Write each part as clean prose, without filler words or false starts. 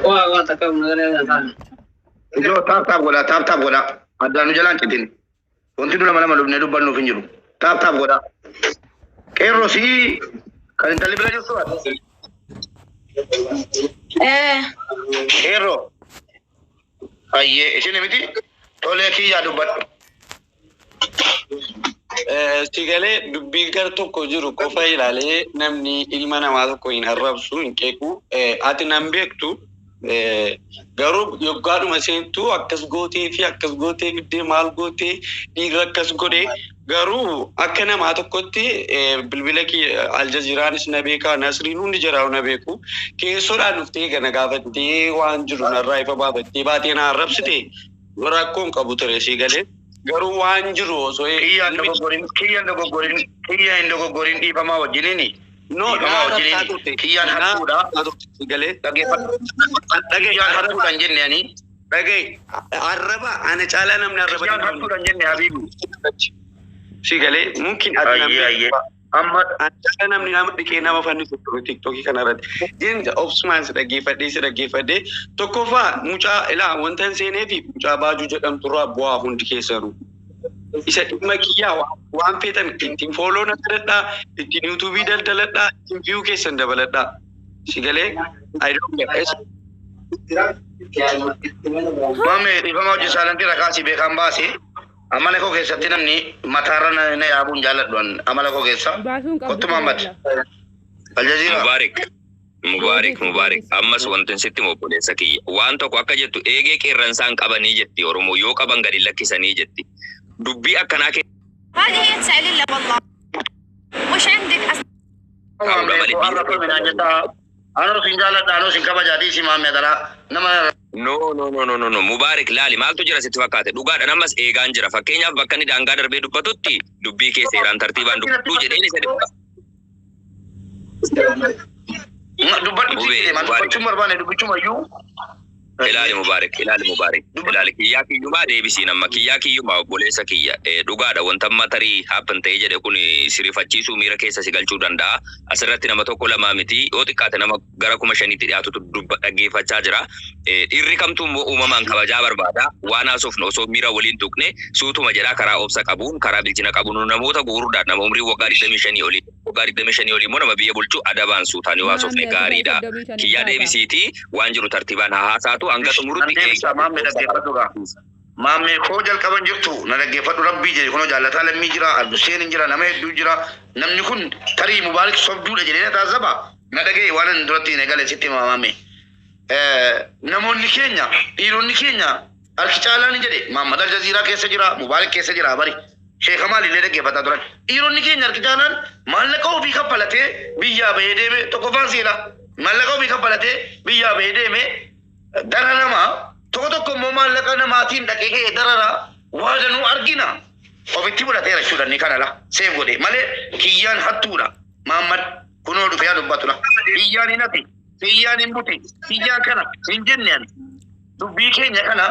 Wah, takkan mengenai kan. Itu tap gola. Ada nu jalan citin. Untuk dulu mana malu nedu banu finjuru. Tap gola. Kero si kalian tali belajar suat. Kero. Ayye, sini miti. Toleh ki ya dubat. Sigale dubbii gar tokko jiru qofa ilaale namni ilma namaa tokko hin arrabsu hin qeequ ati nan beektu garuu yoggaadhuma seentu akkas gootee fi akkas gootee fiddee maal gootee dhiiga akkas godhee garuu akka namaa tokkotti bilbila aljaziraanis na beekaa nasriin hundi jiraa'u na beeku keessoodhaan dhuftee gana gaafattee waan jiru narraa ifa baafattee baatee na arrabsite rakkoon qabu ture sigale garuu waan jiru osoo kiyyaan dogoggorin dhiifamaa wajjinini. No, kiyyaan hattuudha. Kiyyaan hattuudhaan jenne ani. Dhagaye arraba ana caalaa namni arraba. Kiyyaan hattuudhaan jenne habiibu. Si galee mungkin Ayyee. Amma caalaa namni nama dhiqee nama fannisu TikTokii kanarratti. Jenja obsumaan si dhaggeeffadhee tokkoffaa mucaa ilaa wanta hin seenee fi mucaa baajuu jedhamtu irraa bu'aa hundi keessanuu. Isa dhimma kiyyaa waan feetan ittiin fooloo na godhadhaa, ittiin yuutuubii daldaladhaa, ittiin viyuu keessan dabaladhaa. Si galee I don't get Mame dhiifama hojii saalantii rakaasii beekan baase amala koo keessatti namni mataarra na yaabuun jaalladhuan amala koo keessa kottu Muhammad Aljazeera Mubarak ammas wantin sitti obboleessa kiyya waan tokko akka jettu eegee qeerransaan qabanii jetti Oromoo yoo qaban gadi lakkisanii jetti dubbii akkanaa kee هذه هي تسأل الله والله وش عندك Ano sin jaalladha ano sin kabajaati si maamee dara nama No Mubarak laali maaltu jira sitti fakkaate dhugaadha namas eegaan jira fakkeenyaaf bakka inni daangaa darbee dubbatutti dubbii kee seeraan tartiibaan dubbatu jedheen isa dhibba dubbatu si man dubbachuu barbaane dubbichumayyuu ilaali Mubarak ilaali kiyyaa kiyyumaa deebisiin amma kiyyaa kiyyumaa obboleessa kiyya dhugaadha wanta matarii happen ta'ee jedhe kun sirifachiisuu miira keessa si galchuu danda'a asirratti nama tokko lamaa miti yoo xiqqaate nama gara 5,000 dhiyaatutu dhaggeeffachaa jira dhiirri kamtuu immoo uumamaan kabajaa barbaada waan haasofnu osoo miira waliin tuqne suutuma jedhaa karaa obsa qabuun karaa bilchina qabuun namoota guuruudhaan nama umrii waggaa 25 olii immoo nama biyya bulchuu adabaan suutaanii haasofne gaariidha kiyyaa deebisiitii waan jiru tartiibaan haasaatu anga xumurutti maamee koo jalqaban jirtu na dhaggeeffadhu rabbii jedhe kunoo jaallataa lammii jira Abduseen hin jira nama hedduu jira namni kun tarii Mubaarak sobduudha jedhee na taasisa na dhagee waan an duratti hin eegale sitti maamee namoonni keenya dhiironni keenya harki caalaan jedhe Muhammad Aljazeeraa keessa jira Mubaarak keessa jira bari Sheekh Kamal illee dhaggeeffataa turan dhiironni keenya harki caalaan maallaqa ofii kaffalatee biyyaa bahee deeme tokkoffaan seela maallaqa ofii kaffalatee biyyaa bahee deeme dara nama tokko immoo maallaqa namaatiin dhaqee ka'ee darara waa danuu argina ofitti fudhateera jechuudha ni kanala seef godhe malee kiyyaan hattuudha Muhammad kunoo dhufee dubbatudha kiyyaan hin hati kiyyaan hin buti kiyyaan kana hin jenneen dubbii keenya kana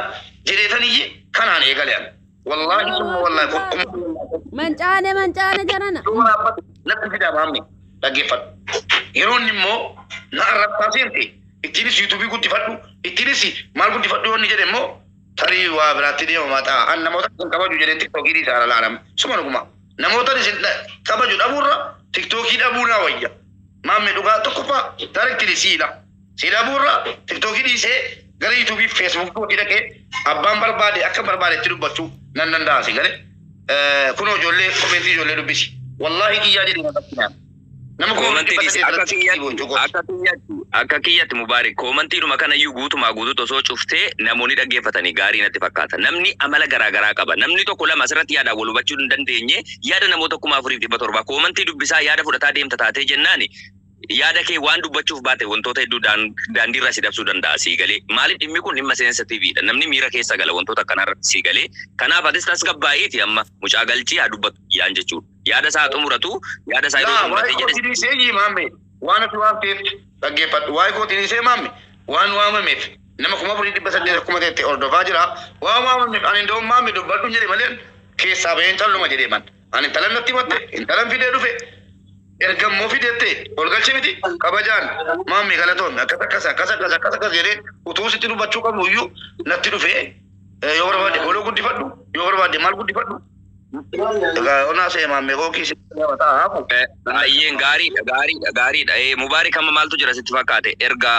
jedheetaniyyi kanaan eegalean wallahi summa wallahi Mancaane jarana. Natti fidaa maamni dhaggeeffadhu yeroonni immoo na arrabsaa seente ittiinis yuutuubii guddifadhu ittiinis maal guddifadhu yoonni jedhe immoo tarii waa biraatti deema maaxaa an namoota isin kabaju jedheen tiktookii isaara laalam suma dhuguma namoota isin kabaju dhabuurra tiktookii dhabuu naa wayya maamme dhugaa tokkoffaa daayireektirii si dhabuurra tiktookii dhiisee gara yuutuubii feesbuukii dhaqee abbaan barbaade akka barbaadetti dubbachuu nan danda'a si gale kunoo ijoollee komentii ijoollee dubbisi wallahi kiyyaa jedhee naqabsinaan nama akka kiyyatti Mubarak koomantiidhuma kanayyuu guutuutti osoo cuftee namoonni dhaggeeffatanii gaarii natti fakkaata namni amala garaagaraa qaba namni tokko lama asirratti yaada wal hubachuu hin dandeenye yaada namoota 4,700 koomantii dubbisaa yaada fudhataa deemta taatee jennaani yaada kee waan dubbachuuf baate wantoota hedduu daandiirraa si dabsuu danda'a sii galee maaliif dhimmi kun dhimma sensitiiviidha namni miira keessa gala wantoota akkanarratti sii galee kanaaf atis tasgabbaa'eeti amma mucaa galchii haa dubbatu yaan jechuudha yaada isaa xumuratu yaada isaa iddoo xumuratee jedhe waan ati waan ta'eef dhaggeeffadhu waa'ee kootiinisee maammi waan waamameef nama 4,800 akkuma ta'etti hordofaa jira waan waamameef ani iddoo maammi dubbadhu jedhe malee keessaa baheen calluma jedhee man ani intalan natti himatte intalan fidee dhufe ergammoo fidette ol galche miti kabajaan maammi galatoon akkas jedhee utuu sitti dubbachuu qabu iyyuu natti dhufee yoo barbaade goloo guddifadhu yoo barbaade maal guddifadhu ona se mamme ko kisi wata hafu ayyen gaariidha mubaarik amma maaltu jira sitti fakkaate erga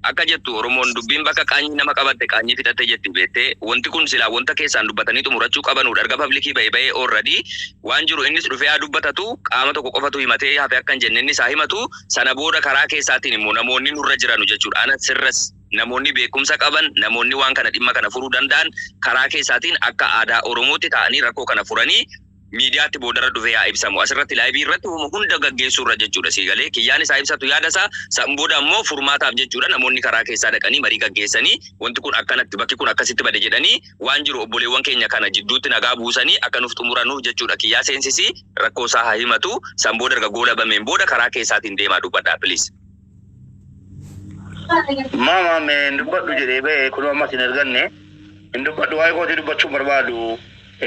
akka jettu oromoon dubbiin bakka qaanyi nama qabatte qaanyi fidate jetti beete wanti kun sila wanta keessaan dubbatanii xumurachuu qabanu erga publikii ba'ee already waan jiru innis dhufee haa dubbatatu qaama tokko qofatu himatee hafe akka hin jenne inni isaa himatu sana booda karaa keessaatiin immoo namoonni nurra jiranu jechuudha ana sirras namoonni beekumsa qaban namoonni waan kana dhimma kana furuu danda'an karaa keessaatiin akka aadaa oromootti ta'anii rakkoo kana furanii miidiyaatti boodarra dhufee haa ibsamu asirratti laayivii irratti hunda gaggeessuu irra jechuudha siigalee kiyyaan isaa ibsatu yaada isaa san booda immoo furmaataaf jechuudha namoonni karaa keessaa dhaqanii marii gaggeessanii wanti kun akkanatti bakki kun akkasitti bade jedhanii waan jiru obboleewwan keenya kana jidduutti nagaa buusanii akka nuuf xumuranuuf jechuudha kiyyaa seensisi rakkoo isaa haa himatu san booda erga goola bameen booda karaa keessaatiin deemaa dubbadhaa please. mama me dubbadhu jedhee ba'e kun amma sin erganne dubbadhu waa'ee kooti dubbachuu barbaadu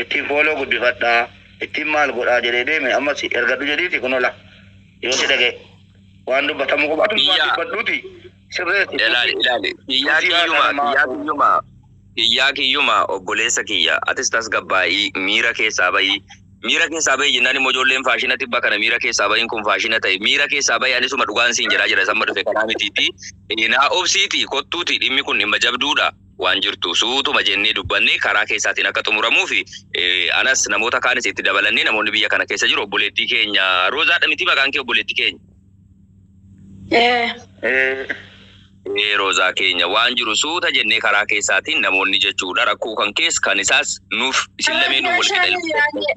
ittiin fooloo guddifadhaa ittiin maal godhaa jedhee deeme ammas ergadhu jedhiiti kun ola yoo si dhage waan dubbatamu qofaatu dubbadhuuti sirreetti ilaali kiyyaa kiyyuma obboleessa kiyya atis tas gabbaa'ii miira keessaa ba'ii jennaan immoo ijoolleen faashina tibba kana miira keessaa ba'iin kun faashina ta'e miira keessaa ba'ii anisuma dhugaan siin jira samma dhufe kanaa mitiiti naa obsiiti kottuuti dhimmi kun dhimma jabduudha waan jirtu suutuma jennee dubbannee karaa keessaatiin akka xumuramuu fi anas namoota kaanis itti dabalannee namoonni biyya kana keessa jiru obboleettii keenya Roozaadha miti maqaan kee obboleettii keenya. Roozaa keenya waan jiru suuta jennee karaa keessaatiin namoonni jechuudha rakkoo kan keessa kan isaas nuuf isin lameenuu wal qixxee.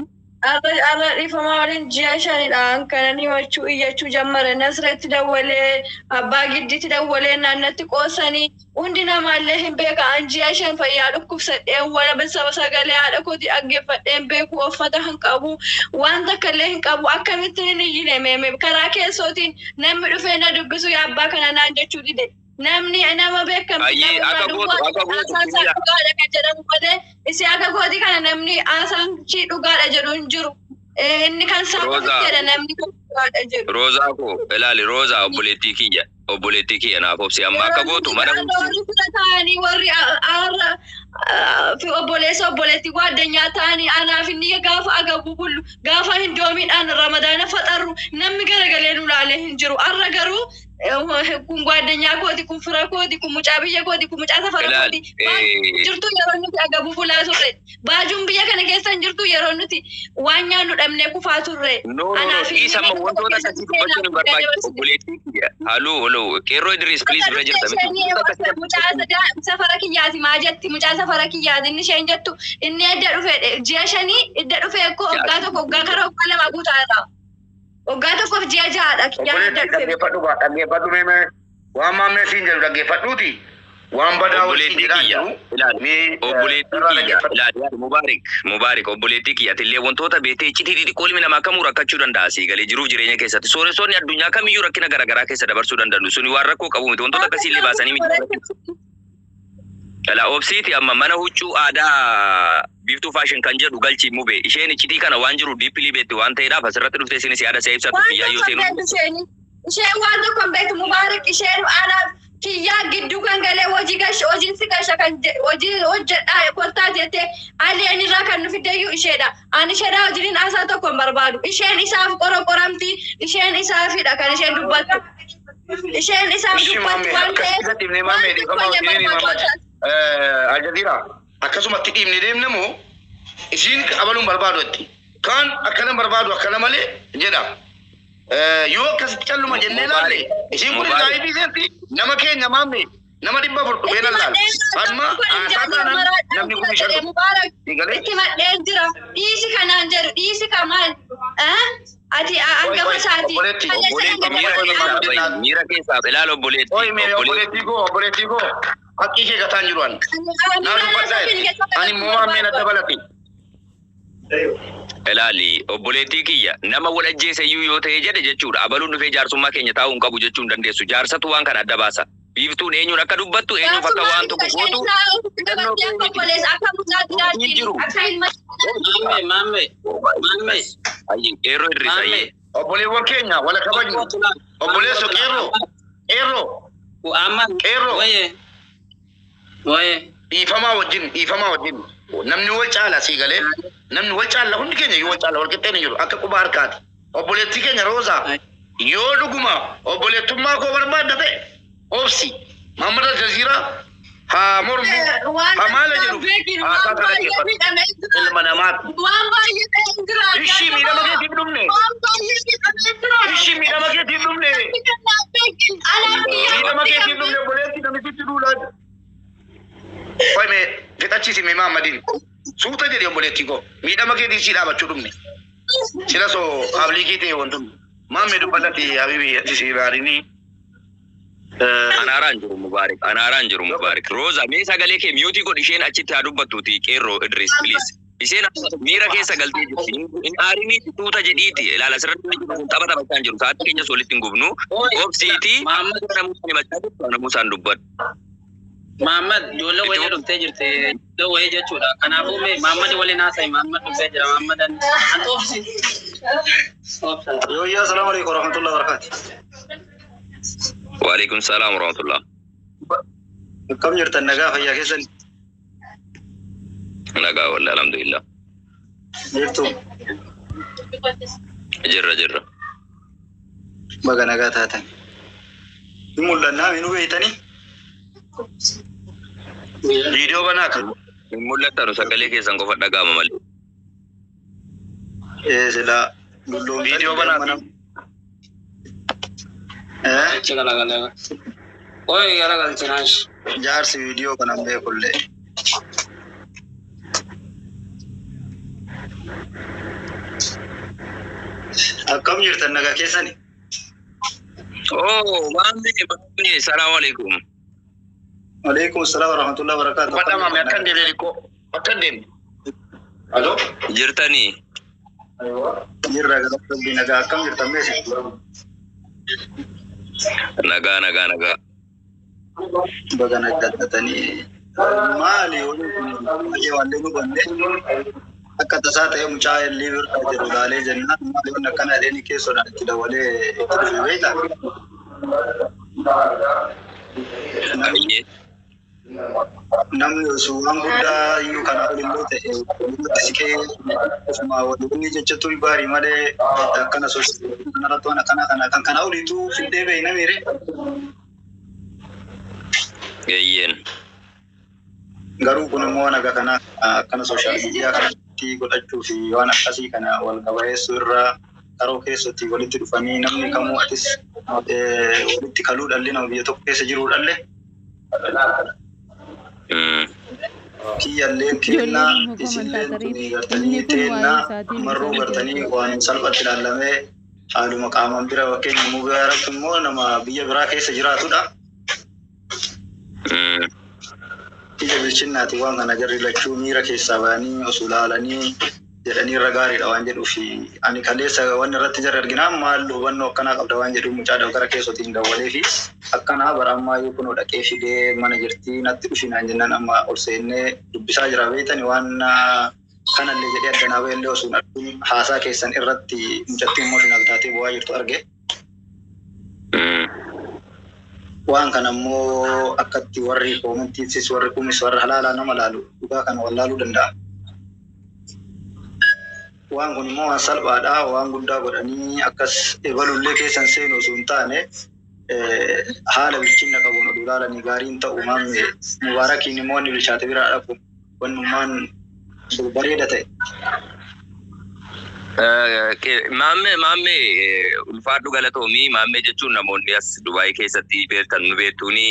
Arra dhiifama waliin ji'a shanidhaan kanan himachuu iyyachuu jammare nasretti dawwalee abbaa giddiitti dawwalee naannatti qoosanii hundi namaallee hin beeka an ji'a shan fayyaa dhukkubsadheen wala sagalee haadha kooti dhaggeeffadheen beeku uffata hin qabu waan takkallee hin qabu akkamittiin hin iyyine meeme karaa keessootiin namni dhufee na dubbisu yaa abbaa kana naan jechuu dide. Namni nama beekamu akka jedhamu malee isi akka gooti kana namni asaan chi dhugaadha jedhu hin jiru inni kan jedha namni kan dhugaadha jedhu. Roozaa ko ilaali Roozaa obboleettii kiyya naaf obsi amma akka gootu mana ta'anii warri fi obboleettii addunyaa ta'anii anaaf inni gaafa agabu bullu gaafa hin doomiidhaan ramadaana faxarru namni garagalee nu laalee hin jiru arra garuu kun addunyaa kooti kun fira kooti kun mucaa biyya kooti kun mucaa safara kooti jirtu yeroo nuti agabu bulaa turre baajuun biyya kana keessa jirtu yeroo nuti waan nyaannu dhabnee kufaa turre. Isa wantoota akkasii dubbachuun hin barbaachisu obboleettii kiyya haloo qeerroo Idris please bira jirta mucaa safara kiyyaati maa jetti mucaa safara kiyyaati inni isheen jettu inni edda dhufe ji'a shanii edda dhufe ekkoo waggaa tokko waggaa kara waggaa lama guutaa irraa. Waggaa tokkoof ji'a ja'aadha kiyyaan edda dhufe. Dhaggeeffadhu meeme waan maammee siin jedhu dhaggeeffadhuuti waan badaa waliin Mubaarik obboleettii kiyyatillee wantoota beetee iccitii xixiqqoo ilmi namaa kamuu rakkachuu danda'a siigalee jiruuf jireenya keessatti sooressoonni addunyaa kamiyyuu rakkina garaagaraa keessa dabarsuu danda'u suni waan rakkoo qabu miti wantoota akkasiillee baasanii miti. Kala obsiiti amma mana huccuu aadaa biiftuu faashin kan jedhu galchi mube isheen iccitii kana waan jiru diippilii beetti waan ta'eedhaaf asirratti dhuftee isinis yaada isaa ibsatu kiyyaayyoo seenu. Isheen waan tokko beektu Mubaarik isheen anaaf kiyyaa gidduu kan galee hojiin si gasha kan hojii hojjedhaa kottaa jettee aleen irraa kan nu fiddeeyyuu isheedha. Ani isheedhaa hojiin asaa tokko hin barbaadu. Isheen isaaf qoramti isheen isaafidha kan isheen dubbattu. Isheen isaaf dubbattu waan ta'eef Aljazira akkasumatti dhiibni deemne moo isiin abaluun barbaadutti kan akkana barbaadu akkana malee jedha yoo akkasitti calluma jennee laalle isiin kun laayibii seenti nama keenya maamme nama dhibba furtu beela laal amma aasaataan namni kun ishatu itti madheen jira dhiisi kanaan jedhu dhiisi kamaan ati angafa isaati miira keessaa ilaala obboleettii koo Hakki kee gataan jiru ani. Naa dubbadhaa ani moo'ameen adda balati. Ilaali obboleettii kiyya nama wal ajjeeseyyuu yoo ta'e jedhe jechuudha abaluun dhufee jaarsummaa keenya taa'uu hin qabu jechuun dandeessu jaarsatu waan kana adda baasa. Biiftuun eenyuun akka dubbattu eenyuuf akka waan tokko gootu. Maamme. Qeerroo Idris ayyee. obboleewwan keenya wala kabajnu obboleessa qeerroo amma qeerroo waye dhiifamaa wajjin namni wal caala sii galee namni wal caala hundi keenya yoo wal caala wal qixxeen jiru akka quba harkaati obboleettii keenya Rooza yoo dhuguma obboleettummaa koo barbaadda ta'e obsi Muhammad Al-Jazeera haa mormu haa maala jedhu haa taata dhaggeeffatu ilma namaati ishii miidhama keetiif dhumne obboleettii namisitti duulaati Fame fitachi si mema Muhammadin suuta jedhi obboleettii koo miidhama keetii si dhaabachuu dhumne sila so qablii ta'e wantum maamme dubbatati habibi ati si baarini Anaraan jiru Mubaarak Rooza mee sagalee kee miyuutii godhi isheen achitti haa dubbattuuti qeerroo Idris please isheen miira keessa galtee jirti in aarini tuuta jedhiiti ilaala sirratti taphata bakkaan jiru sa'aatii keenya solitti hin gubnu obsiiti namusaan dubbadhu Muhammad jolla wayya dhuftee jirte do wayya jechuudha kanaafuu mee Muhammad waliin haasa'e Muhammad dhuftee jira Muhammadan antofsi Yo, assalamu alaikum warahmatullahi wabarakatuh. Waalaikum salam warahmatullah. Kam jirtan nagaa fayyaa keessan? Nagaa wallahi alhamdulillah. Jirtu. Jirra. Baga nagaa taatan. Mul'annaa minuu beeytanii? viidiyoo banaa kan mul'atan sagalee keessan qofa dhagaama malee. Sila viidiyoo banaa Chegala. Oi, gara chinash. jaarsi viidiyoo kanan beekullee. Akkam jirtan nagaa keessani? Oh, mamme, assalamu alaikum. Waalaikum salam warahmatullahi wabarakatuh. Pada mami akan deemee ko akan deemee. Halo? Jirtanii? Jirra galatti nagaa akkam jirtan meesha? Nagaa. Baga naggattatanii maali wanni nu banne akka tasaa ta'e mucaa illee birraa jedhu laalee jennaan maali wanni akkana dheeni keessodhaan itti dabalee itti dhufe beekta. Namni osoo waan guddaa iyyuu kana olillee ta'e walitti siqee osuma waliin jechatu baarii malee akkana soosii kanarratti waan akkana kan kana oliitu fidee beeyna miire. Eeyyeen. Garuu kun immoo naga kana akkana sooshaal miidiyaa kanatti godhachuu fi waan akkasii kana wal qabayeessuu irraa karoo keessatti walitti dhufanii namni kamuu atis walitti kaluu dhalli nama biyya tokko keessa jiruu dhalle. Kiyyalleen kennaa isilleen tuni gartanii teennaa marroo gartanii waan salphatti ilaallamee haaluma qaaman bira fakkeenya mubaarak immoo nama biyya biraa keessa jiraatudha. Ija bilchinnaati waan kana jarri lachuu miira keessaa ba'anii osoo ilaalanii jedhanii irra gaariidha waan jedhuu fi ani kaleessa wanni irratti jarri arginaan maal hubannoo akkanaa qabda waan jedhu mucaa gara keessotiin dawwalee fi akkanaa bara ammaa yoo kunoo dhaqee fidee mana jirtii natti dhufinaan jennaan amma ol seennee dubbisaa jira beeytani waan kanallee jedhee addanaa ba'ellee osoo arguun haasaa keessan irratti mucattiin emotional taatee bu'aa jirtu arge. Waan kana immoo akkatti warri koomantiisis warri kumis warra halaalaa nama laalu dhugaa kana wallaaluu danda'a. Waan kun immoo waan salphaadha waan guddaa godhanii akkas ebalullee keessan seenu osoo hin taane haala bilchinna qabuun oduu laalanii gaariin ta'u maamme mubaarakiin immoo inni bilchaate biraa dhabu wannummaan bareeda ta'e. Maamme ulfaadhu galatoomii maamme jechuun namoonni as Dubaayii keessatti beektan nu beektuuni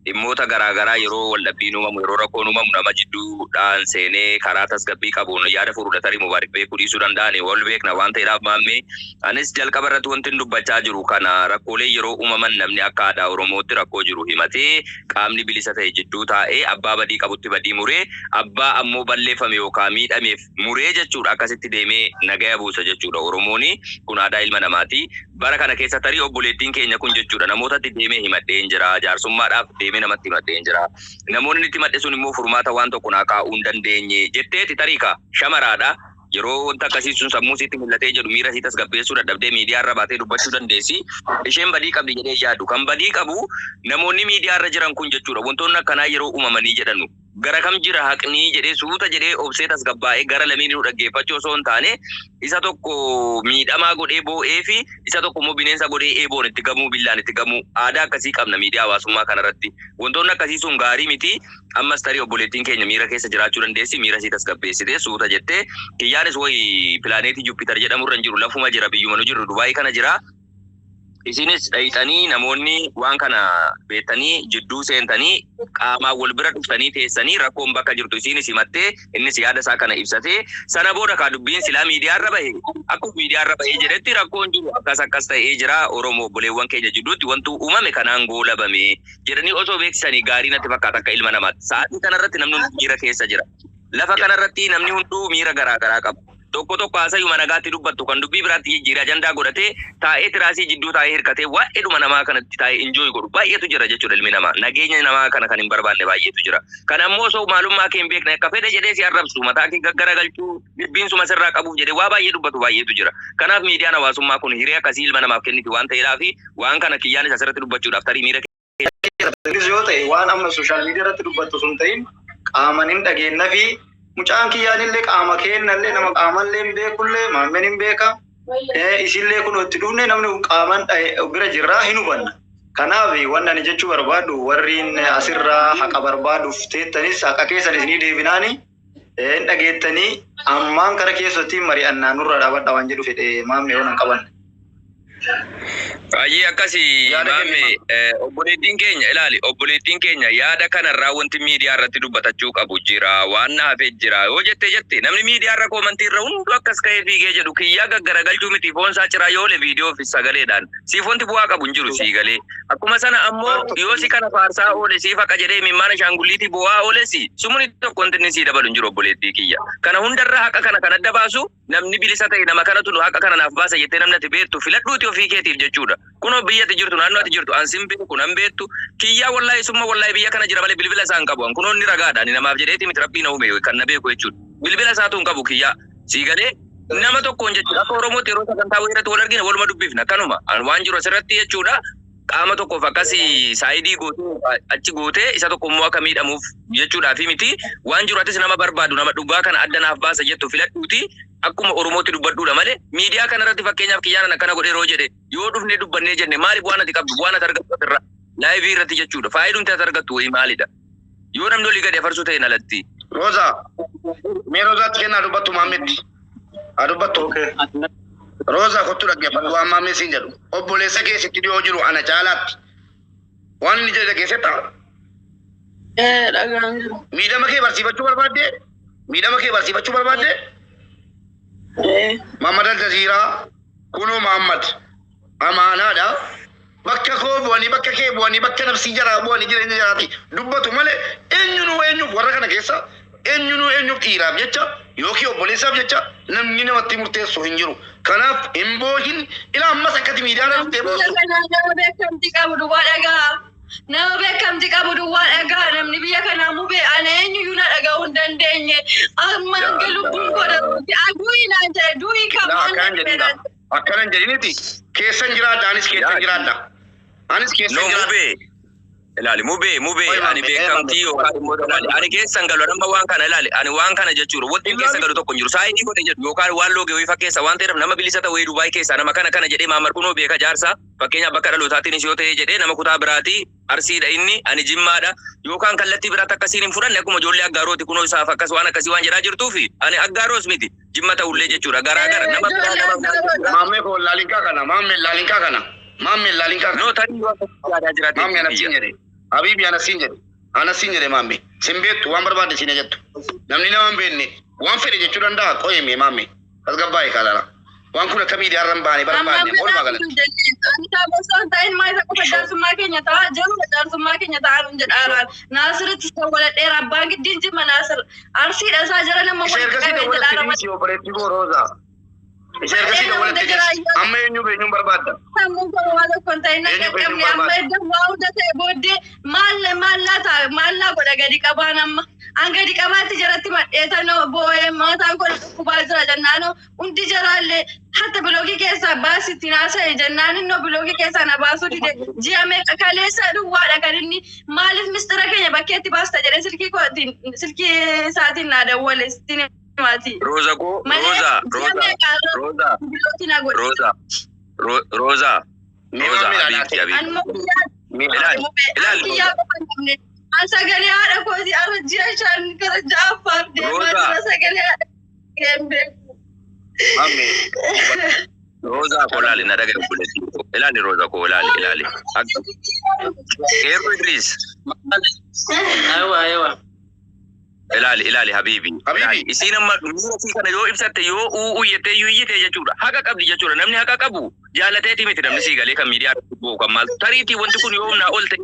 dhimmoota garaagaraa yeroo waldhabbiin uumamu yeroo rakkoon uumamu nama jidduudhaan seenee karaa tasgabbii qabuun yaada furuudha tarii Mubaarak beekuu dhiisuu danda'ani wal beekna waan ta'eedhaaf maamme anis jalqaba irratti wanti dubbachaa jiru kana rakkoolee yeroo uumaman namni akka aadaa Oromootti rakkoo jiru himatee qaamni bilisa ta'e jidduu taa'ee abbaa badii qabutti badii muree abbaa ammoo balleeffame yookaan miidhameef muree jechuudha akkasitti deemee nagaya buusa jechuudha Oromooni kun aadaa ilma namaati bara kana keessa tarii obboleettiin keenya kun jechuudha namootatti deemee himadhee jira jaarsummaadhaaf deemee namatti himadhee jira namoonni itti himadhe sun immoo furmaata waan tokko naa kaa'uu hin dandeenye jetteeti tariika shamaraadha yeroo wanta akkasii sun sammuu sitti mul'atee jedhu miira siitas gabbeessuu dadhabdee miidiyaa irra baatee dubbachuu dandeessi. Isheen badii qabdi jedhee yaadu. Kan badii qabu namoonni miidiyaa irra jiran kun jechuudha. Wantoonni akkanaa yeroo uumamanii jedhanu gara kam jira haqnii jedhee suuta jedhee obsee tasgabbaa'ee gara lamiinuu dhaggeeffachuu osoo hin taane isa tokko miidhamaa godhee boo'ee fi isa tokko immoo bineensa godhee eeboon itti gamuu billaan itti gamuu aadaa akkasii qabna miidiyaa hawaasummaa kanarratti. Wantoonni akkasii sun gaarii miti. Ammas tarii obboleettiin keenya miira keessa jiraachuu dandeessi. Miira sii tasgabbeessitee suuta jettee kiyyaanis wayi pilaaneetii Jupiter jedhamurra hin jiru lafuma jira biyyuma nu jiru Dubaayii kana jira. Isinis dhayxanii namoonni waan kana beektanii jidduu seentanii qaamaan wal bira dhuftanii teessanii rakkoon bakka jirtu isinis himattee innis yaada isaa kana ibsatee sana booda kaa dubbiin silaa miidiyaarra bahe akkuma miidiyaarra bahee jedhetti rakkoon jiru akkas ta'ee jira Oromoo obboleewwan keenya jidduutti wantu uumame kanaan goolabame jedhanii osoo beeksisanii gaarii natti fakkaata akka ilma namaatti. Sa'aatii kanarratti namni miira keessa jira. Lafa kanarratti namni hunduu miira garaa qabu. Tokko haasayuma nagaatti dubbattu kan dubbii biraatti jijjiiree ajandaa godhatee taa'ee tiraasii jidduu taa'ee hirkatee waa'eedhuma namaa kanatti taa'ee enjoy godhu baay'eetu jira jechuudha ilmi namaa. Nageenya namaa kana kan hin barbaanne baay'eetu jira. Kan ammoo osoo maalummaa kee hin beekne akka fedhe jedhee si arrabsu mataa kee gaggaragalchuu dubbiin suma sirraa qabuuf jedhee waa baay'ee dubbatu baay'eetu jira. Kanaaf miidiyaan hawaasummaa kun hiree akkasii ilma namaaf kenniti waan ta'eedhaafi waan kana kiyyaanis asirratti dubbachuudhaaf tarii miira yoo ta'e waan amma sooshaal miidiyaa irratti dubbattu sun ta'in qaaman hin dhageenna fi mucaan kiyyaanillee qaama kennallee nama qaamallee hin beekullee maammeen hin beeka isillee kun itti dhufne namni qaaman bira jirraa hin hubanna. Kanaaf waan ani jechuu barbaadu warriin asirraa haqa barbaaduuf teettanis haqa keessan isinii deebinaani hin dhageettanii ammaan kara keessatti mari'annaa nurra dhaabadha waan jedhu fedhe maammee waan hin qabanne. Baay'ee akkasii maame obboleettiin keenya ilaali obboleettiin keenya yaada kanarraa wanti miidiyaa irratti dubbatachuu qabu jira waan naafee jira yoo jette namni miidiyaa irra koomantii irra hundu akkas ka'ee fiigee jedhu kiyyaa gaggaragalchuu miti foon isaa ciraa yoo le viidiyoo fi sagaleedhaan siif wanti bu'aa qabu hin jiru sii galee akkuma sana ammoo yoo si kana faarsaa oole siif haqa jedhee mimmaan shaangulliitii bu'aa oole si sumuni tokko wanti inni sii dabalu hin jiru obboleettii kiyya kana hundarraa haqa kana kan adda baasu namni bilisa ta'e nama kanatu haqa kana naaf baasa jettee namni ati beektu filadhuuti ofii keetiif jechuudha. Kuno biyyatti jirtu naannoo ati jirtu ansin beeku nan beektu kiyyaa wallahi summa wallahi biyya kana jira malee bilbila isaan qabu kuno inni ragaadha ni namaaf jedheeti miti rabbiin uume kan na beeku jechuudha. Bilbila isaatu hin qabu kiyyaa sii galee nama tokkoon jechuudha akka Oromootti yeroo sagantaa irratti wal argina waluma dubbifna kanuma waan jiru asirratti jechuudha. Qaama tokkoof akkasii saayidii gootee achi gootee isa tokko immoo akka miidhamuuf jechuudhaafi miti waan jiru atis nama barbaadu nama dhugaa kana adda naaf baasa jettu filadhuuti akkuma Oromootti dubbadhuudha malee miidiyaa kanarratti fakkeenyaaf kiyyaan akkana godhee yeroo jedhe yoo dhufnee dubbannee jenne maali bu'aan ati qabdu bu'aan ati argattu asirra laayivii irratti jechuudha faayidumti ati argattu wayii maalidha yoo namni olii gadi afarsuu ta'e alatti. Roza mee Rozaatti kennaa dubbattu maammetti haa dubbattu. Roza kottu dhaggeeffadhu waan maammee siin jedhu obboleessa keessatti dhiyoo jiru ana caalaatti waan inni jedhe keessatti miidhama kee barsiifachuu barbaadde Muhammad Al-Jazeeraa kunoo Muhammad amaanaadha bakka koo bu'anii bakka kee bu'anii bakka nafsii jaraa bu'anii jireenya jaraati dubbatu malee eenyuuf warra kana keessa eenyuuf dhiiraaf jecha yookiin obboleessaaf jecha namni namatti murteessu hin jiru. Kanaaf hin boohin ilaa ammas akkati miidiyaan dhuftee boosu. Nama beekamti qabu duwwaa dhagaa namni biyya kanaa mubee ana eenyuyyuu na dhaga'uu hin dandeenye amma hanga lubbuun godhamuuti aduuyi naan jedhe duuyi qabu. Akkanan jedhiniti keessan jiraadha anis keessan jiraadha. Ilaali mubee ani beekamtii yookaan immoo ani keessan galu amma waan kana ilaali ani waan kana jechuudha wanti keessa galu tokko hin jiru saayidii godhe jedhu yookaan waan loogee wayii fakkeessa waan ta'eef nama bilisa ta'e wayii Dubaayii keessa nama kana jedhee Maamar kunoo beeka jaarsa fakkeenyaaf bakka dhalootaatiin yoo ta'e jedhee nama kutaa biraatii Arsiidha inni ani Jimmaadha yookaan kallattii biraatti akkasiin hin fudhanne akkuma ijoollee aggaarooti kunoo isaaf akkas waan akkasii waan jedhaa jirtuufi ani aggaaroos miti Jimma ta'ullee jechuudha garaagara nama maammee koo laalinkaa kana maammee laalinkaa kana no tarii waan jiraate maammee anasiin jedhe Habibi anasiin jedhe maammee sin beektu waan barbaadde siin jettu namni nama hin beekne waan fedhe jechuu danda'a qoyemee maammee tasgabbaa'ee kaalala waan kun akka miidiyaa irra baane barbaadne oolmaa galatti. Anta bosaan ta'in maa isa qofa jaarsummaa keenya ta'a jiru jaarsummaa keenya ta'a nun jedhaaraan naasiritti wala dheeraa abbaan giddiin jimma naasir arsiidha isaa jira nama wal qabee jedhaarama. Ishee obboleettii koo Roozaa. Ishee ergasii dawwalatte keessa amma eenyuun barbaadda. Sammuu koo waan tokko hin ta'in naqaqabne amma edda waa hunda ta'e booddee maallaa godha gadi qabaan amma Anga di kamati jaratti madheetano boo'ee maataan kun dhukkubaa jira jennaano hundi jaraallee hatta biloogii keessaa baasitti naasa'e jennaan innoo biloogii keessaa na baasuu dide ji'a meeqa kaleessa duwwaadha kan inni maaliif mistira keenya bakkeetti baasta jedhee silkii isaatiin naa dawwale sittiin himaati. Roza ko Roza habibti sagalee haadha kooti arrajjii ishaan gara ja'affaaf deemaa jira sagalee haadha Roza ko ilaali na daga buletti ilaali Roza ko ilaali Keeroo Idris Aywa ilaali habibi isin amma nuti kana yoo ibsatte yoo uuyete yuuyite jechuudha haqa qabdi jechuudha namni haqa qabu jaalateeti miti namni si galee kan miidiyaa irratti kan maal tariitii wanti kun yoo na oolte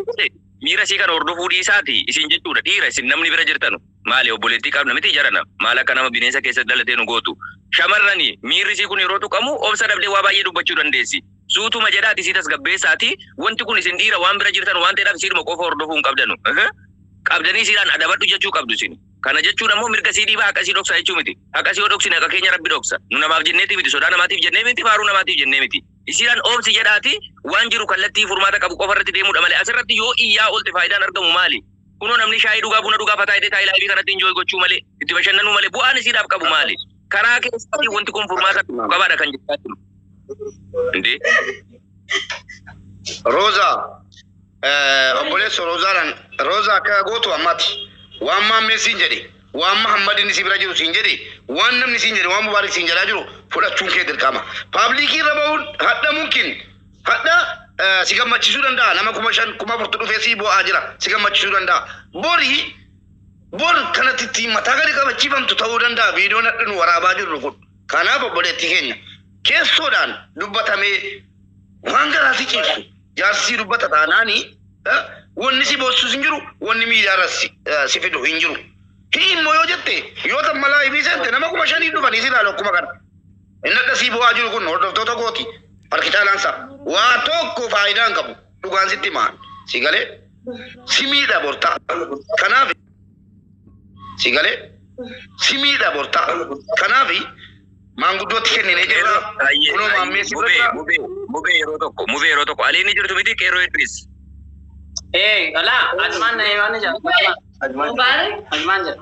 miira si kana hordofuu dhiisaati isin jechuudha dhiira isin namni bira jirtanu maali obboleettii qabna miti jarana maal akka nama bineensa keessa dhalatee nu gootu shamarrani miirri si kun yeroo tuqamu obsa dhabdee waa baay'ee dubbachuu dandeessi suutuma jedhaati si tasgabbeessaati wanti kun isin dhiira waan bira jirtan waan ta'eedhaaf siidhuma qofa hordofuu hin qabdanu qabdanii siidhaan adabadhu jechuu qabdu isin kana jechuun ammoo mirga sii dhiibaa akkasii dhoksa jechuu miti akkasii yoo dhoksine akka keenya rabbi dhoksa nu namaaf jenneeti miti sodaa namaatiif jennee miti faaruu namaatiif jennee miti isiidhaan oobsi jedhaati waan jiru kallattii furmaata qabu qofa irratti deemuudha malee asirratti yoo iyyaa oolte faayidaan argamu maali kunoo namni shaayii dhugaa buna dhugaa fataa taayilaa fi kanatti injooy gochuu malee itti bashannanuu malee bu'aan isiidhaaf qabu maali karaa keessatti wanti kun furmaata qabaadha kan jechaa jiru indi Roza obboleesso Roza akka gootu ammati waan maammee siin jedhe waan Muhammadin si bira jiru siin jedhe waan namni siin jedhe waan Mubaarak siin jedhaa jiru fudhachuun kee dirqama paablikii irra bahuun hadha mumkin hadha si gammachiisuu danda'a nama 5,000 4,000 dhufee si bo'aa jira si gammachiisuu danda'a bor kanatti mataa gadi qabachiifamtu ta'uu danda'a viidiyoon hadha nu waraabaa jirru kun kanaaf obboleettii keenya keessoodhaan dubbatamee waan garaa si ciibsu jaarsii dubbata taanaanii wanni si boossus hin jiru wanni miidiyaarra si fidu hin jiru hiimmoo yoo jette yoo tammalaa ibii seente nama 5,000 dhufanii si ilaalu akkuma kana inni adda si bu'aa jiru kun hordoftoota gooti harki caalaansa waa tokko faayidaa hin qabu dhugaan sitti maan si galee si miidha borta kanaaf si galee si miidha borta kanaaf maanguddootti kennine jirra kunoo maammee si bira mubee yeroo tokko aliin jirtu miti Keeroo Idris ala ajman nahi wani ja Mubarak ajman ja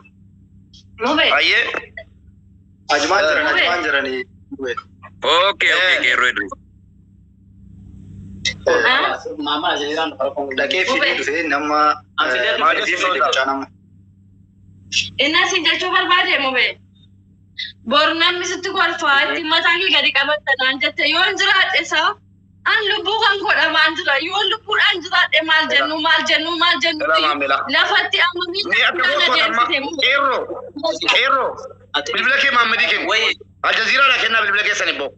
aye ajman jirani okay Keeroo Idris mama jiran dhaqee fidee dhufee nama maaliif fidee nama inna sin jechuu barbaade mubee bornaan misitti kolfaa itti mataa kee gadi qabattanaan jette yoo hin jiraadhe isaa an lubbuu kan godhamaan jira yoo lubbuudhaan jiraadhe maal jennu lafatti amma Keeroo bilbila kee Maammadii kennu Aljaziiraadhaa kennaa bilbila keessan immoo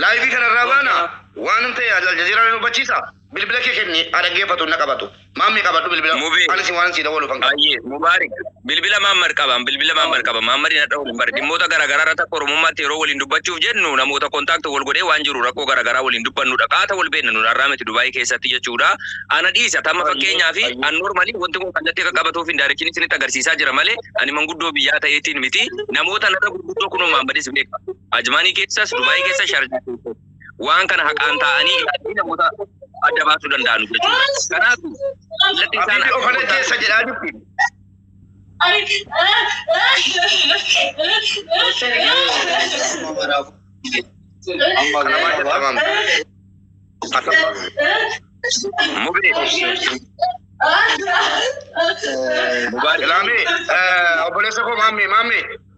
laayivii kanarraa baana waan ta'e Aljaziiraa nu hubachiisa bilbila kee kenni dhaggeeffatu na qabatu maammi qabadhu bilbila anis waan si dawwalu kan qabu Mubaarak bilbila Maammar qaba Maammariin hadha waliin bara dhimmoota garaagaraa irratti akka Oromummaatti yeroo waliin dubbachuuf jennu namoota kontaakta wal godhee waan jiru rakkoo garaagaraa waliin dubbannu dhaqaata wal beekna nu har'aa miti Dubaayii keessatti jechuudha ana dhiisa tamma fakkeenyaa fi an normaalii wanti kun kallattii akka qabatuuf hin daarechiin isinitti agarsiisaa jira malee ani manguddoo biyyaa ta'eetiin miti namoota narra gurguddoo kunoo Maammadis beeka Ajmaanii keessas Dubaayii keessa Sharjaa keessa waan kana haqaan ta'anii namoota adda baasuu danda'anu jechuudha kanaaf kallattii isaan ofana keessa jedhaa jirti obboleessa koo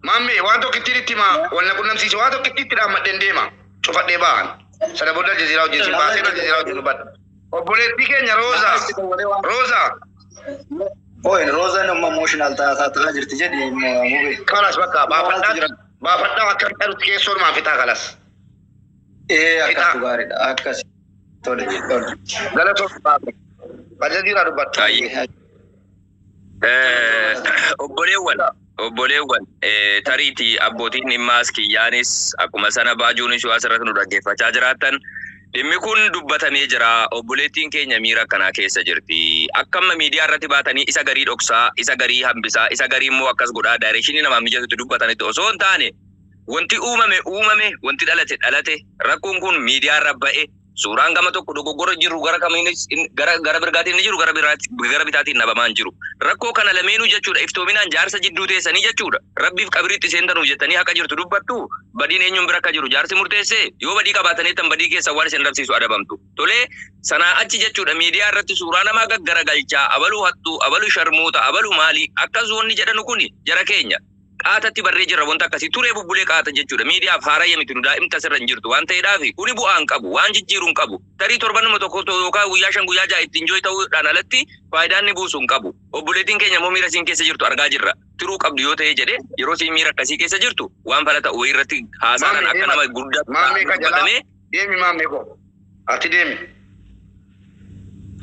maammee waan tokkitti itti himaa wal na qunnamsiise waan tokkitti itti dhaammadheen deema cufadhee ba'an sana booda Aljaziiraa wajjin si baasee Aljaziiraa wajjin dubbadha obboleettii keenya Roza Roza nama emotional ta'aa jirti jedhi mubee kalas bakka baafadhaa akka dhalutti keessoon maa fixaa kalas akkas gaariidha akkas tole galatoof Aljaziiraa dubbadha obboleewwan tariitii abbootiin dhimmaas kiyyaanis akkuma sana baajuunis yoo asirratti nu dhaggeeffachaa jiraattan dhimmi kun dubbatamee jira obboleettiin keenya miira akkanaa keessa jirti akkamma miidiyaa irratti baatanii isa garii dhoksaa, isa garii hambisaa, isa garii immoo akkas godhaa directionii namaa mijatutti dubbatanitti osoo hin taane wanti uumame, wanti dhalate rakkoon kun miidiyaa irra ba'e suuraan gama tokko dogoggora jiru gara kamiinis gara birgaatiin ni jiru gara bitaatiin nabamaan jiru. Rakkoo kana lameenuu jechuudha iftoominaan jaarsa jidduu teessanii jechuudha. Rabbiif qabriitti seentanuu jettanii haqa jirtu dubbattu badiin eenyuun bira akka jiru jaarsi murteessee yoo badii qabaatanii tan badii keessa waan isin dhabsiisu adabamtu. Tolee sanaa achi jechuudha miidiyaa irratti suuraa namaa gaggaragalchaa abaluu hattuu abaluu sharmuuta abaluu maalii akkas wanni jedhanu kuni jara keenya. Qaatatti barree jirra wanta akkasii turee bubbulee qaata jechuudha. Miidiyaaf haarayya miti nu daa'imta sirra hin jirtu waan ta'eedhaaf kuni bu'aan qabu waan jijjiiruun qabu. Tarii torbanuma tokko yookaan guyyaa 5 guyyaa 6 ittiin jooy ta'uudhaan alatti faayidaan ni buusu hin qabu. Obboleettiin keenya immoo miira isiin keessa jirtu argaa jirra. Tiruu qabdu yoo ta'e jedhee yeroo isiin miira akkasii keessa jirtu waan fala ta'u irratti haasaan akka nama guddaa dubbatamee. Deemi maammee ko. Ati deemi.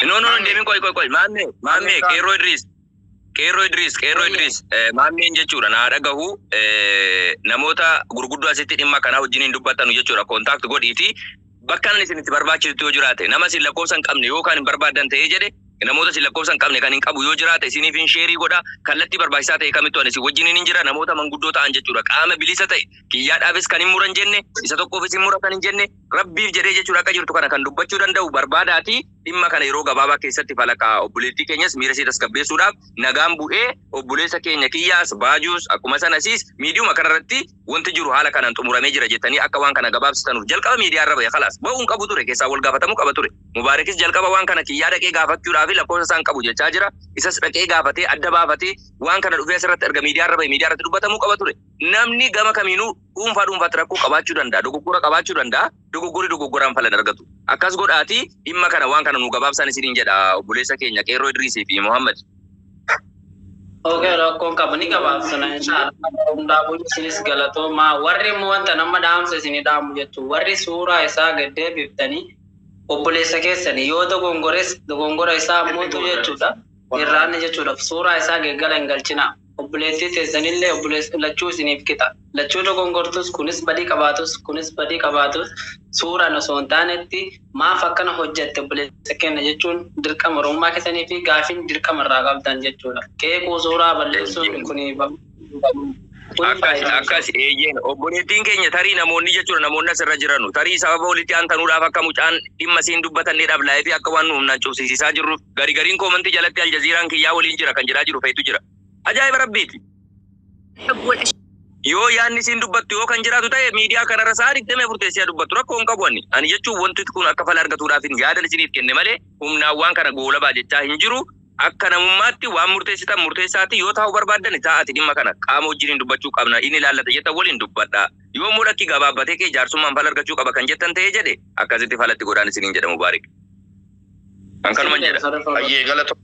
No deemi koy maammee Qeerroo Idris maammeen jechuudha naa dhagahu namoota gurguddoo asitti dhimma kana wajjiniin dubbatanu jechuudha kontaakt godhiiti bakka inni isinitti barbaachisu yoo jiraate nama isin lakkoofsa hin qabne yookaan hin barbaadan ta'ee jedhe namoota isin lakkoofsa hin qabne kan hin qabu yoo jiraate isiniif hin sheerii godha kallattii barbaachisaa ta'e kamittuu ani isin wajjiniin hin jira namoota manguddoo ta'an jechuudha qaama bilisa ta'e kiyyaadhaafis kan hin muran jenne isa tokkoofis hin mura kan hin jenne rabbiif jedhee jechuudha akka jirtu kana kan dubbachuu danda'u barbaadaati dhimma kana yeroo gabaabaa keessatti falaqaa obboleettii keenyas miira ishee tasgabbeessuudhaaf nagaan bu'ee obboleessa keenya kiyyaas baajuus akkuma sanasiis miidiyuma kanarratti wanti jiru haala kanaan xumuramee jira jettanii akka waan kana gabaabsitanuuf jalqaba miidiyaa irra ba'e khalaas ba'uun qabu ture keessaa wal gaafatamuu qaba ture Mubaarakis jalqaba waan kana kiyyaa dhaqee gaafachuudhaaf lakkoofsa isaan qabu jechaa jira isas dhaqee gaafatee adda baafatee waan kana dhufee asirratti erga miidiyaa irra ba'e miidiyaa irratti dubbatamuu qaba ture namni gama kamiinuu dhuunfaatti rakkoo qabaachuu danda'a dogoggora qabaachuu danda'a dogoggoraan falan argatu akkas godhaati dhimma kana waan kana nu gabaabsan isiniin jedha obboleessa keenya Qeerroo Idriisii fi Muhammad. Okay, rakkoon qabu ni gabaabsana inshallah hundaafuu isinis galatoomaa warri immoo wanta nama dhaamsa isinii dhaamu jettu warri suuraa isaa gaddee biftanii obboleessa keessanii yoo dogongora isaa mootu jechuudha irraanni jechuudha suuraa isaa geeggala hin galchina obboleettii teessanillee obboleessi lachuu isiniif kita lachuu dogongortus kunis badii qabaatus suuraan osoo hin taanetti maaf akkana hojjette obboleessa keenya jechuun dirqama oromummaa keessanii fi gaafiin dirqama irraa qabdan jechuudha qeequu suuraa balleessuun kuni akkas eeyyeen obboleettiin keenya tarii namoonni jechuudha namoonni asirra jiranu tarii sababa walitti aantanuudhaaf akka mucaan dhimma siin dubbatanneedhaaf laayifii akka waan nu humnaan cubsiisisaa jirru gariin koomantii jalatti aljaziiraan kiyyaa waliin jira kan jedhaa jiru feetu jira ajaa'iba rabbiiti yoo yaanni siin dubbattu yoo kan jiraatu ta'e miidiyaa kanarra sa'a 20 furteessee dubbattu rakkoo hin qabu ani jechuun wanti kun akka fala argatuudhaaf yaada isiniif kenne malee humnaan waan kana goolabaa jechaa hin jiru akka namummaatti waan murteessitan murteessaati yoo ta'u barbaadan ta'ati dhimma kana qaama wajjiniin dubbachuu qabna inni ilaallata jettan waliin dubbadha yoo mul'akki gabaabbatee kee jaarsummaan fala argachuu qaba kan jettan ta'ee jedhe akkasitti falatti godhaan isiniin jedha Mubaarak. Kan kanuman jedha. Ayyee galatoon.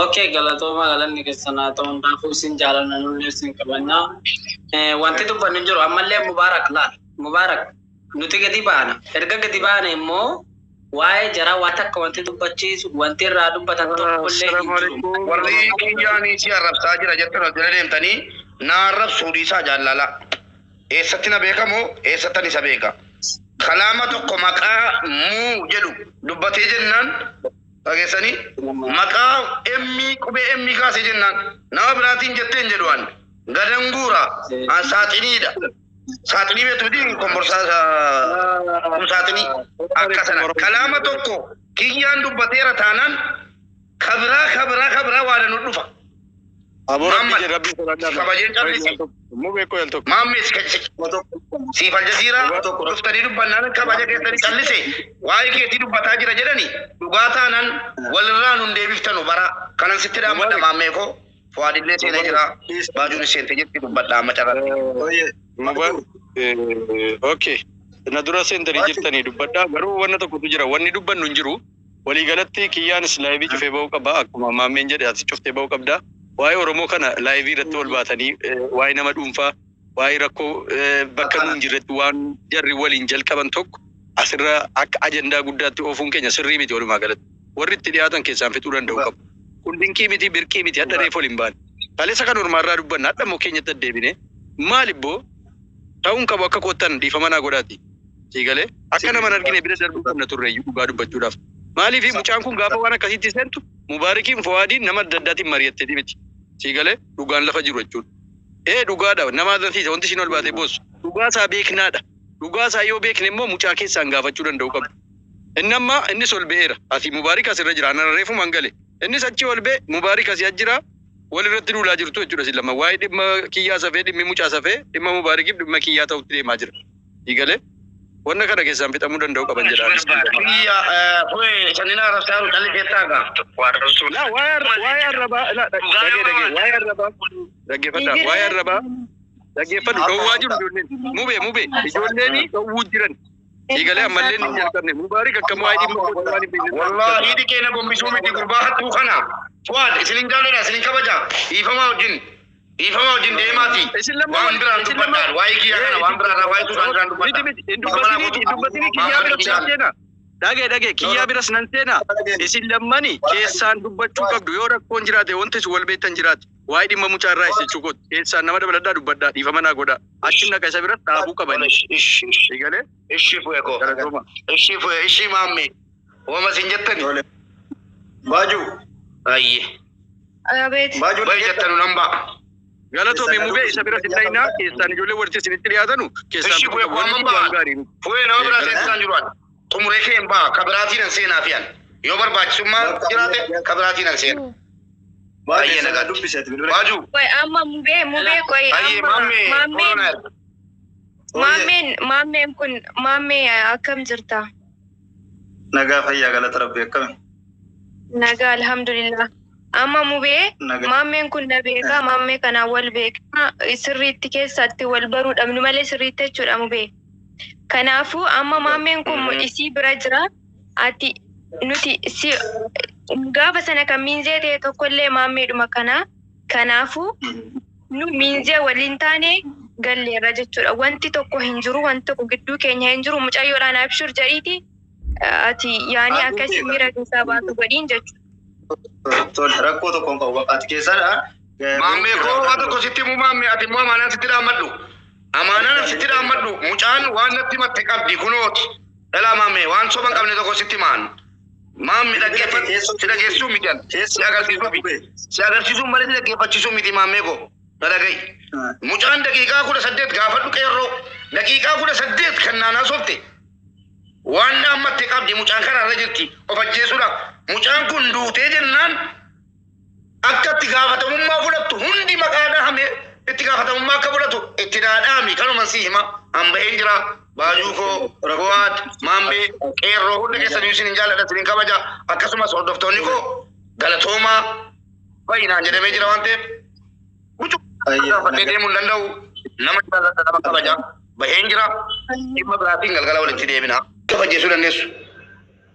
Okay, galatooma galanni keessanaa ta'uu hundaafuu isin jaalanna nullee isin qabannaa. Wanti dubbannu jiru ammallee Mubaarak laal. Mubaarak nuti gadi baana. Erga gadi baana immoo waa'ee jaraa waan takka wanti dubbachiisu wanti irraa dubbatan tokkollee hin jiru. Warri kiyyaanii si arrabsaa jira jettanii jala deemtanii na arrabsuu dhiisaa jaallala. Eessatti na beekamoo eessattan isa beeka. Kalaama tokko maqaa muu jedhu dubbatee jennaan dhageessanii maqaa qubee emmii kaasee jennaan nama biraatiin jetteen jedhuwan gadanguura saaxiniidha. Saaxinii beektuuti komborsaa saaxinii akkasana kalaama tokko kiyyaan dubbateera taanaan kabiraa waada nu dhufa. Kabajeen callisi. Maammee siif aljaziiraa dhuftanii dubbannaan kabaja keessanii callise waa'ee keetii dubbataa jira jedhani dhugaa taanaan walirraa nun deebiftanu bara kanan sitti dhaammadha maammee koo fuwaadillee seenaa jira baajuun seente jetti dubbadhaa macarratti. Okay. Na dura seentanii jirtanii dubbadhaa garuu wanna tokkotu jira wanni dubbannu hin jiru waliigalatti kiyyaanis laayivii cufee ba'uu qaba akkuma maammeen jedhe ati cuftee ba'uu qabda. Waa'ee Oromoo kana laayivii irratti wal baatanii waa'ee nama dhuunfaa waa'ee rakkoo bakka nuun jirretti waan jarri waliin jalqaban tokko asirra akka ajandaa guddaatti oofuun keenya sirrii miti walumaa galatti. Warri itti dhiyaatan keessaan fixuu danda'u qabu. Kun dinqii miti birqii miti hadda reef waliin baane. Kaleessa kan ormaarraa dubbanna hadda immoo keenyatti addeebine maalibboo ta'uun qabu akka qoottan dhiifamanaa godhaati. Siigalee akka nama argine bira darbuu qabna turre dhugaa dubbachuudhaaf. Maaliif mucaan kun gaafa waan akkasitti seentu Mubaarikiin Fuwaadiin nama adda addaatiin mari'atteeti miti. Siigalee dhugaan lafa jiru jechuudha. Dhugaadha nama adansiisa wanti isin ol baatee boossu. Dhugaasaa beeknaadha. Dhugaasaa yoo beekne immoo mucaa keessaan gaafachuu danda'u qabdu. Inni amma innis ol ba'eera. Ati Mubaarik asirra jira. Ana reefu mangale. Innis achi ol ba'e Mubaarik asii jira. Walirratti duulaa jirtu jechuudha isin lama. Waa'ee dhimma kiyyaa safee dhimmi mucaa safee dhimma Mubaarikiif dhimma kiyyaa ta'utti deemaa jira. Siigalee wanna kana keessaan fixamuu danda'u qaban jedhaan. Kiyya fuwe sanina rafsaaru dhalli keettaaga. Waa'ee arrabaa waa'ee arrabaa dhaggeeffadhu dhowwaa jiru ijoolleen mubee ijoolleen dhowwuu jiran. Siigalee ammallee ni jalqabne Mubaarik akkam waa'ee dhimma waan hin beekne. Wallahi hidhi keenya gombisuu miti gurbaa hattuu kana. Fuwaad isinin jaalladha isinin kabaja. Dhiifamaa wajjin deemaati. Waan biraan dubbadhaan waa'ee kiyyaa kana waan biraan waa'ee tuudhaan dubbatini kiyyaa bira seena. Dhagee kiyyaa biras nan seena. Isin lammani keessaan dubbachuu qabdu yoo rakkoon jiraate wanti isin wal beektan jiraate. Waa'ee dhimma mucaa irraa isichuu kooti. Keessaan nama dabaladhaa dubbadhaa dhiifama naa godhaa. Achi naqa isa bira dhaabuu qabani. Siigalee. Ishii fuwe koo. Ishii maammee. Wama isin jettani. Baajuu. Ayyee. Abeet. Baajuu Bayi jettanu nan ba'a. Galatoomi mubee isa bira sittainaa keessaan ijoollee walitti isinitti dhiyaatanu keessaan Ishii fuwe koo amman ba'a. Fuwe nama biraa seensisaan jiru ani. Xumuree keen ba'a kabiraatiin an seenaa fi an. Yoo barbaachisummaa jiraate kabiraatiin an seena. Baay'ee nagaa dubbiseeti. Baajuu. Koy amma mubee koy Ayyee maammeen kun maammee akkam jirta? Nagaa fayyaa galata rabbi akkami. Nagaa alhamdulillah. Amma mubee Nagaa. maammeen kun na beekaa maammee kanaan wal beekaa sirriitti keessatti wal baruu dhabnu malee sirriitti jechuudha mubee. Kanaafuu amma maammeen kun isii bira jira ati nuti si gaafa sana kan miinzee ta'e tokkollee maammeedhuma kana kanaafuu nu miinzee waliin taane galleerra jechuudha. Wanti tokko hin jiru wanti tokko gidduu keenya hin jiru mucayyoodhaan abshur jedhiiti ati yaani akkasii miira keessaa baatu godhiin jechuudha. Rakkoo tokko hin qabu ati keessadha. Maammee koo waa tokko sitti himuu maammee ati immoo amaanaan sitti dhaammadhu. Amaanaan sitti dhaammadhu mucaan waan natti matte qabdi kunooti. Dhalaa maammee waan soba hin qabne tokko sitti maan. Maammi dhaggeeffatu si dhageessisuu miti an si agarsiisuu miti. Si agarsiisuu malee si dhaggeeffachiisuu miti maammee koo na dhagahi. Mucaan daqiiqaa 18 gaafadhu qeerroo daqiiqaa 18 kan naanaa softe. Waan dhaammatte qabdi mucaan karaarra jirti of ajjeesuudhaaf. Mucaan kun duutee jennaan akka itti gaafatamummaa fudhattu hundi maqaa dhahame itti gaafatamummaa akka fudhatu itti dhaadhaami kanuma si hima an baheen jira baajuu koo Fuwaad maammee qeerroo hunda keessanii isin hin jaalladha isin kabaja akkasumas hordoftoonni koo galatoomaa baay'inaan jedhamee jira waan ta'eef mucuu gaafatee deemuu hin danda'u nama jaalladha nama kabaja baheen jira dhimma biraatiin galgala walitti deebina kabajjeessuu dandeessu.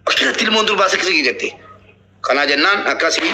Akkanatti ilmoon durbaa seksii jette. Kana jennaan akkasii